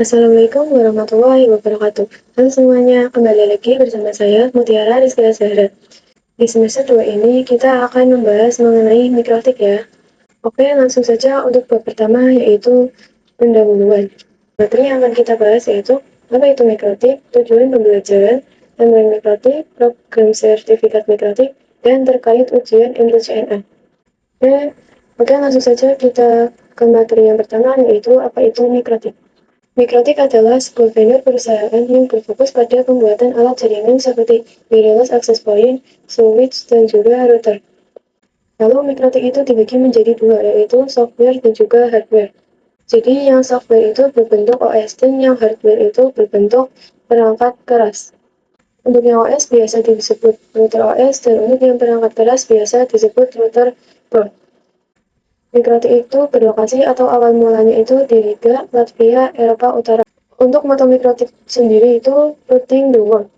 Assalamualaikum warahmatullahi wabarakatuh. Halo semuanya, kembali lagi bersama saya Mutiara Rizky Zahra. Di semester 2 ini kita akan membahas mengenai mikrotik ya. Oke, langsung saja untuk bab pertama yaitu pendahuluan. Materi yang akan kita bahas yaitu apa itu mikrotik, tujuan pembelajaran, timeline mikrotik, program sertifikat mikrotik, dan terkait ujian MTCNA. Oke, langsung saja kita ke materi yang pertama yaitu apa itu mikrotik. Mikrotik adalah sebuah vendor perusahaan yang berfokus pada pembuatan alat jaringan seperti wireless access point, switch, dan juga router. Lalu mikrotik itu dibagi menjadi dua, yaitu software dan juga hardware. Jadi yang software itu berbentuk OS dan yang hardware itu berbentuk perangkat keras. Untuk yang OS biasa disebut router OS dan untuk yang perangkat keras biasa disebut router board. Mikrotik itu berlokasi atau awal mulanya itu di Riga, Latvia, Eropa Utara. Untuk moto mikrotik sendiri itu routing the world.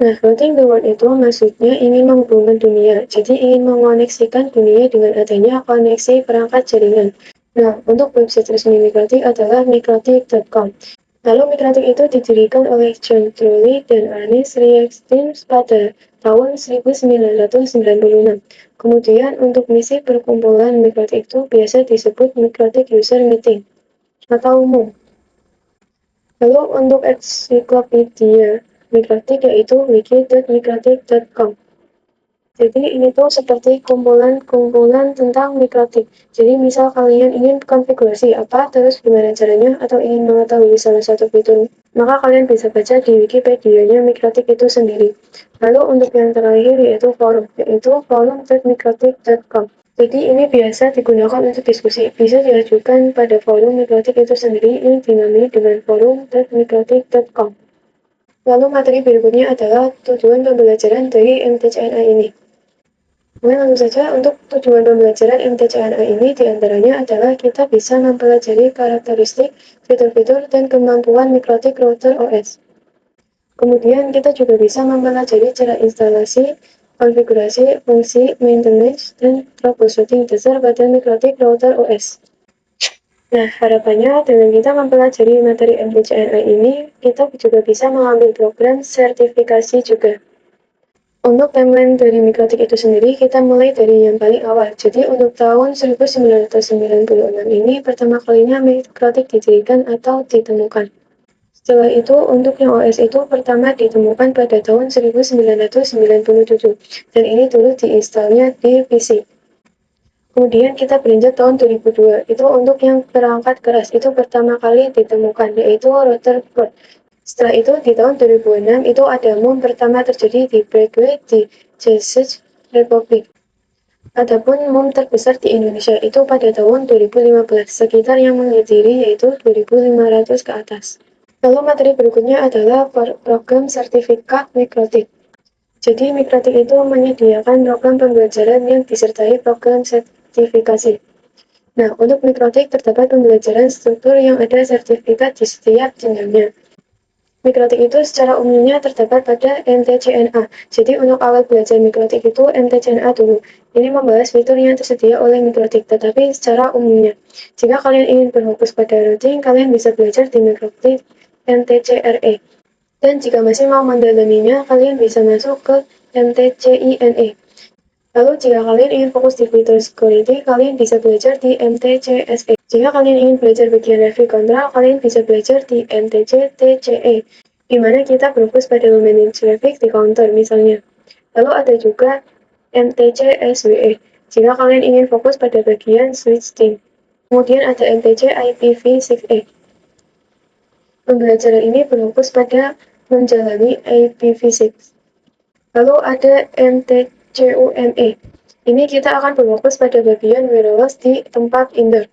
Nah, routing the world itu maksudnya ingin menghubungkan dunia. Jadi ingin mengoneksikan dunia dengan adanya koneksi perangkat jaringan. Nah, untuk website resmi mikrotik adalah mikrotik.com. Lalu mikrotik itu didirikan oleh John Truly dan Ernest Reinstein pada tahun 1996. Kemudian untuk misi perkumpulan mikrotik itu biasa disebut mikrotik user meeting atau umum. Lalu untuk ensiklopedia mikrotik yaitu wiki.mikrotik.com. Jadi ini tuh seperti kumpulan-kumpulan tentang mikrotik. Jadi misal kalian ingin konfigurasi apa, terus gimana caranya, atau ingin mengetahui salah satu fitur, maka kalian bisa baca di Wikipedia-nya mikrotik itu sendiri. Lalu untuk yang terakhir yaitu forum, yaitu forum.mikrotik.com. Jadi ini biasa digunakan untuk diskusi, bisa diajukan pada forum mikrotik itu sendiri yang dinamai dengan forum.mikrotik.com. Lalu materi berikutnya adalah tujuan pembelajaran dari MTCNA ini. Langsung saja untuk tujuan pembelajaran MTCNA ini diantaranya adalah kita bisa mempelajari karakteristik, fitur-fitur, dan kemampuan mikrotik router OS. Kemudian kita juga bisa mempelajari cara instalasi, konfigurasi, fungsi, maintenance, dan troubleshooting dasar pada mikrotik router OS. Nah, harapannya dengan kita mempelajari materi MTCNA ini, kita juga bisa mengambil program sertifikasi juga. Untuk timeline dari mikrotik itu sendiri, kita mulai dari yang paling awal. Jadi untuk tahun 1996 ini, pertama kalinya mikrotik didirikan atau ditemukan. Setelah itu, untuk yang OS itu pertama ditemukan pada tahun 1997, dan ini dulu diinstalnya di PC. Kemudian kita beranjak tahun 2002, itu untuk yang perangkat keras, itu pertama kali ditemukan, yaitu router board. Setelah itu, di tahun 2006, itu ada MOM pertama terjadi di Prague di Czech Republic. Adapun MOM terbesar di Indonesia itu pada tahun 2015, sekitar yang menghadiri yaitu 2.500 ke atas. Lalu materi berikutnya adalah program sertifikat mikrotik. Jadi mikrotik itu menyediakan program pembelajaran yang disertai program sertifikasi. Nah, untuk mikrotik terdapat pembelajaran struktur yang ada sertifikat di setiap jenjangnya. Mikrotik itu secara umumnya terdapat pada MTCNA. Jadi untuk awal belajar mikrotik itu MTCNA dulu. Ini membahas fitur yang tersedia oleh mikrotik, tetapi secara umumnya. Jika kalian ingin berfokus pada routing, kalian bisa belajar di mikrotik MTCRE. Dan jika masih mau mendalaminya, kalian bisa masuk ke MTCINE. Lalu jika kalian ingin fokus di fitur security, kalian bisa belajar di MTCSE. Jika kalian ingin belajar bagian review control, kalian bisa belajar di MTC-TCE, di mana kita berfokus pada manage traffic di counter misalnya. Lalu ada juga MTC-SWE, jika kalian ingin fokus pada bagian switching. Kemudian ada MTC-IPv6E. Pembelajaran ini berfokus pada menjalani IPv6. Lalu ada MTCUME. Ini kita akan berfokus pada bagian wireless di tempat indoor.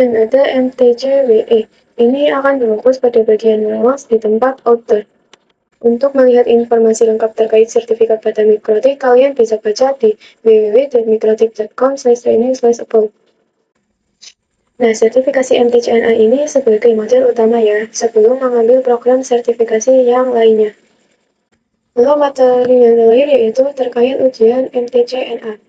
Dan ada MTCWE. Ini akan berfokus pada bagian wireless di tempat outdoor. Untuk melihat informasi lengkap terkait sertifikat pada mikrotik, kalian bisa baca di www.mikrotik.com/training/apply. Nah, sertifikasi MTCNA ini sebagai model utama ya, sebelum mengambil program sertifikasi yang lainnya. Lalu materi yang terakhir yaitu terkait ujian MTCNA.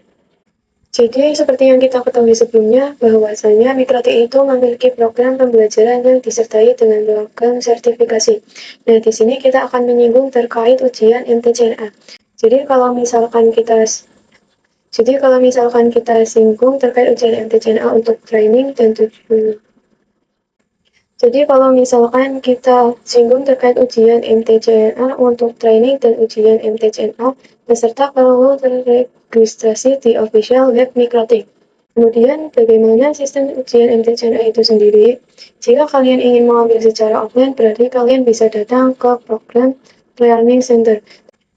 Jadi, seperti yang kita ketahui sebelumnya, bahwasanya Mikrotik itu memiliki program pembelajaran yang disertai dengan program sertifikasi. Nah, di sini kita akan menyinggung terkait ujian MTCNA. Jadi kalau misalkan kita singgung terkait ujian MTCNA untuk training dan tujuan. Jadi kalau misalkan kita singgung terkait ujian MTCNA untuk training dan ujian MTCNA, peserta perlu terregistrasi di official web Mikrotik. Kemudian bagaimana sistem ujian MTCNA itu sendiri? Jika kalian ingin mengambil secara offline, berarti kalian bisa datang ke program Learning Center.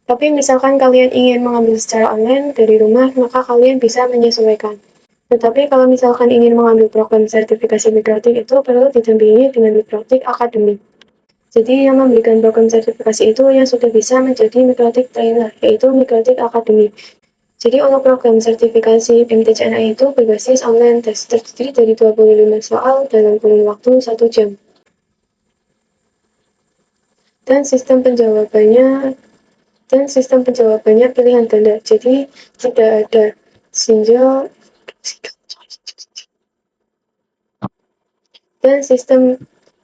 Tapi misalkan kalian ingin mengambil secara online dari rumah, maka kalian bisa menyesuaikan. Tetapi kalau misalkan ingin mengambil program sertifikasi Mikrotik itu perlu didampingi dengan Mikrotik Academy. Jadi yang memberikan program sertifikasi itu yang sudah bisa menjadi Mikrotik Trainer, yaitu Mikrotik Academy. Jadi untuk program sertifikasi MTCNA itu berbasis online test, terdiri dari 25 soal dalam kurun waktu 1 jam. Dan sistem penjawabannya pilihan ganda. Jadi tidak ada single. Dan sistem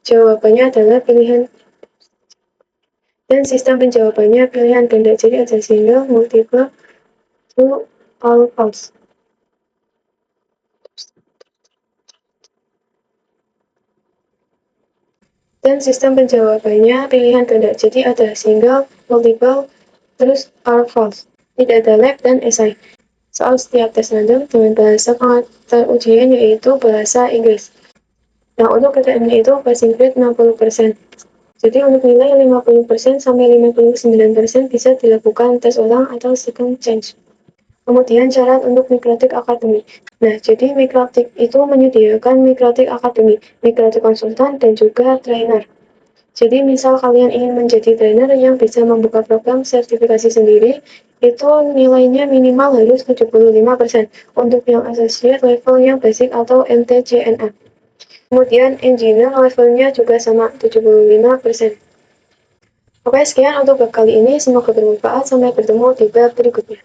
penjawabannya pilihan ganda. Jadi ada single, multiple, true, all, false. Dan sistem penjawabannya pilihan ganda. Jadi ada single, multiple, terus are false. Tidak ada lab dan esai. Soal setiap tes random dengan bahasa pengantar ujian yaitu bahasa Inggris. Nah, untuk KTM-nya itu passing grade 60%. Jadi untuk nilai 50% sampai 59% bisa dilakukan tes ulang atau second change. Kemudian syarat untuk Mikrotik Academy. Nah, jadi Mikrotik itu menyediakan Mikrotik Academy, Mikrotik konsultan, dan juga trainer. Jadi misal kalian ingin menjadi trainer yang bisa membuka program sertifikasi sendiri, itu nilainya minimal harus 75%. Untuk yang associate level yang basic atau MTCNA. Kemudian engineer levelnya juga sama 75%. Oke, sekian untuk bab kali ini. Semoga bermanfaat. Sampai bertemu di bab berikutnya.